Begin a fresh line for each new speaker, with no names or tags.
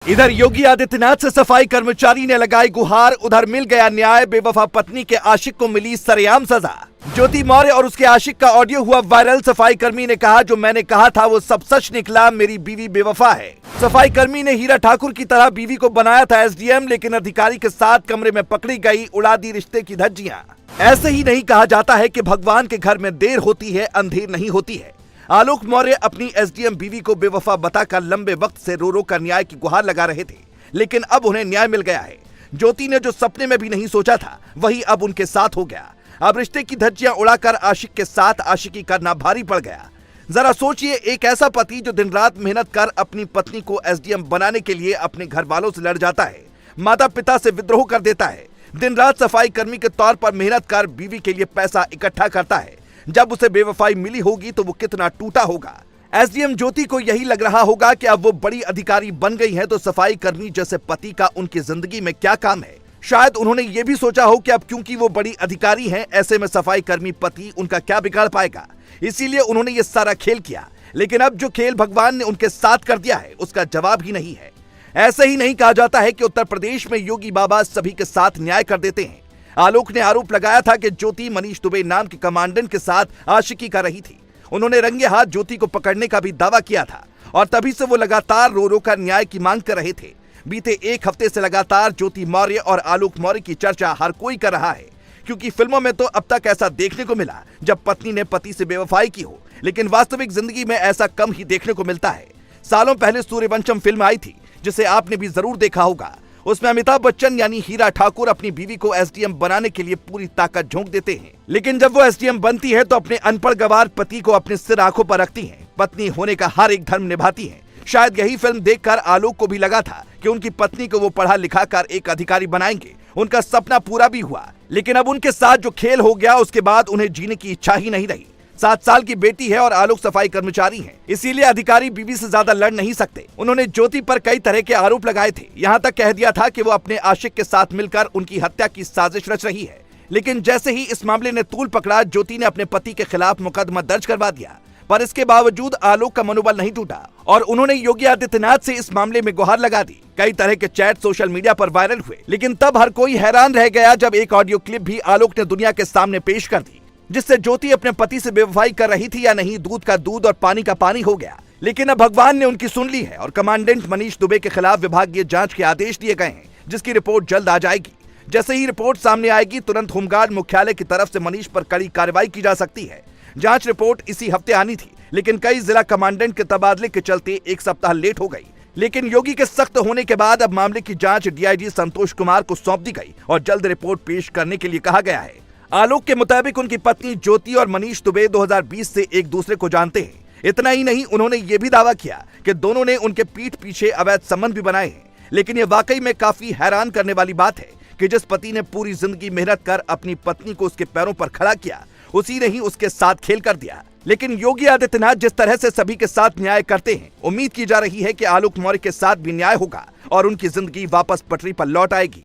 इधर योगी आदित्यनाथ से सफाई कर्मचारी ने लगाई गुहार, उधर मिल गया न्याय। बेवफा पत्नी के आशिक को मिली सरेआम सजा। ज्योति मौर्य और उसके आशिक का ऑडियो हुआ वायरल। सफाई कर्मी ने कहा, जो मैंने कहा था वो सब सच निकला, मेरी बीवी बेवफा है। सफाई कर्मी ने हीरा ठाकुर की तरह बीवी को बनाया था एसडीएम, लेकिन अधिकारी के साथ कमरे में पकड़ी गई, उड़ा दी रिश्ते की धज्जियां। ऐसे ही नहीं कहा जाता है कि भगवान के घर में देर होती है, अंधेर नहीं होती है। आलोक मौर्य अपनी एसडीएम बीवी को बेवफा बताकर लंबे वक्त से रो रो कर न्याय की गुहार लगा रहे थे, लेकिन अब उन्हें न्याय मिल गया है। ज्योति ने जो सपने में भी नहीं सोचा था, वही अब उनके साथ हो गया। अब रिश्ते की धज्जियां उड़ाकर आशिक के साथ आशिकी करना भारी पड़ गया। जरा सोचिए, एक ऐसा पति जो दिन रात मेहनत कर अपनी पत्नी को एसडीएम बनाने के लिए अपने घर वालों से लड़ जाता है, माता पिता से विद्रोह कर देता है, दिन रात सफाई कर्मी के तौर पर मेहनत कर बीवी के लिए पैसा इकट्ठा करता है। जब उसे बेवफाई मिली होगी तो वो कितना टूटा होगा। एसडीएम ज्योति को यही लग रहा होगा कि अब वो बड़ी अधिकारी बन गई हैं, तो सफाई कर्मी जैसे पति का उनकी जिंदगी में क्या काम है। शायद उन्होंने ये भी सोचा हो कि अब क्योंकि वो बड़ी अधिकारी हैं, ऐसे में सफाई कर्मी पति उनका क्या बिगाड़ पाएगा, इसीलिए उन्होंने ये सारा खेल किया। लेकिन अब जो खेल भगवान ने उनके साथ कर दिया है, उसका जवाब ही नहीं है। ऐसे ही नहीं कहा जाता है कि उत्तर प्रदेश में योगी बाबा सभी के साथ न्याय कर देते हैं। आलोक ने आरोप लगाया था कि ज्योति मनीष दुबे नाम के कमांडेंट के साथ आशिकी कर रही थी। उन्होंने रंगे हाथ ज्योति को पकड़ने का भी दावा किया था और तभी से वो लगातार रो रो कर न्याय की मांग कर रहे थे। बीते एक हफ्ते से लगातार ज्योति मौर्य और आलोक मौर्य की चर्चा हर कोई कर रहा है, क्योंकि फिल्मों में तो अब तक ऐसा देखने को मिला जब पत्नी ने पति से बेवफाई की हो, लेकिन वास्तविक जिंदगी में ऐसा कम ही देखने को मिलता है। सालों पहले सूर्यवंशम फिल्म आई थी, जिसे आपने भी जरूर देखा होगा। उसमें अमिताभ बच्चन यानी हीरा ठाकुर अपनी बीवी को एसडीएम बनाने के लिए पूरी ताकत झोंक देते हैं, लेकिन जब वो एसडीएम बनती है तो अपने अनपढ़ गवार पति को अपने सिर आंखों पर रखती हैं, पत्नी होने का हर एक धर्म निभाती हैं। शायद यही फिल्म देखकर आलोक को भी लगा था कि उनकी पत्नी को वो पढ़ा लिखा कर एक अधिकारी बनाएंगे। उनका सपना पूरा भी हुआ, लेकिन अब उनके साथ जो खेल हो गया, उसके बाद उन्हें जीने की इच्छा ही नहीं रही। 7 साल की बेटी है और आलोक सफाई कर्मचारी हैं, इसीलिए अधिकारी बीवी से ज्यादा लड़ नहीं सकते। उन्होंने ज्योति पर कई तरह के आरोप लगाए थे, यहाँ तक कह दिया था कि वो अपने आशिक के साथ मिलकर उनकी हत्या की साजिश रच रही है। लेकिन जैसे ही इस मामले ने तूल पकड़ा, ज्योति ने अपने पति के खिलाफ मुकदमा दर्ज करवा दिया। पर इसके बावजूद आलोक का मनोबल नहीं टूटा और उन्होंने योगी आदित्यनाथ से इस मामले में गुहार लगा दी। कई तरह के चैट सोशल मीडिया पर वायरल हुए, लेकिन तब हर कोई हैरान रह गया जब एक ऑडियो क्लिप भी आलोक ने दुनिया के सामने पेश कर दी, जिससे ज्योति अपने पति से बेवफाई कर रही थी या नहीं, दूध का दूध और पानी का पानी हो गया। लेकिन अब भगवान ने उनकी सुन ली है और कमांडेंट मनीष दुबे के खिलाफ विभागीय जांच के आदेश दिए गए हैं, जिसकी रिपोर्ट जल्द आ जाएगी। जैसे ही रिपोर्ट सामने आएगी, तुरंत होमगार्ड मुख्यालय की तरफ से मनीष पर कड़ी कार्रवाई की जा सकती है। जांच रिपोर्ट इसी हफ्ते आनी थी, लेकिन कई जिला कमांडेंट के तबादले के चलते एक सप्ताह लेट हो गई। लेकिन योगी के सख्त होने के बाद अब मामले की जांच डीआईजी संतोष कुमार को सौंप दी गई और जल्द रिपोर्ट पेश करने के लिए कहा गया है। आलोक के मुताबिक उनकी पत्नी ज्योति और मनीष दुबे 2020 से एक दूसरे को जानते हैं। इतना ही नहीं, उन्होंने ये भी दावा किया कि दोनों ने उनके पीठ पीछे अवैध संबंध भी बनाए हैं। लेकिन ये वाकई में काफी हैरान करने वाली बात है कि जिस पति ने पूरी जिंदगी मेहनत कर अपनी पत्नी को उसके पैरों पर खड़ा किया, उसी ने ही उसके साथ खेल कर दिया। लेकिन योगी आदित्यनाथ जिस तरह से सभी के साथ न्याय करते हैं, उम्मीद की जा रही है कि आलोक मौर्य के साथ भी न्याय होगा और उनकी जिंदगी वापस पटरी पर लौट आएगी।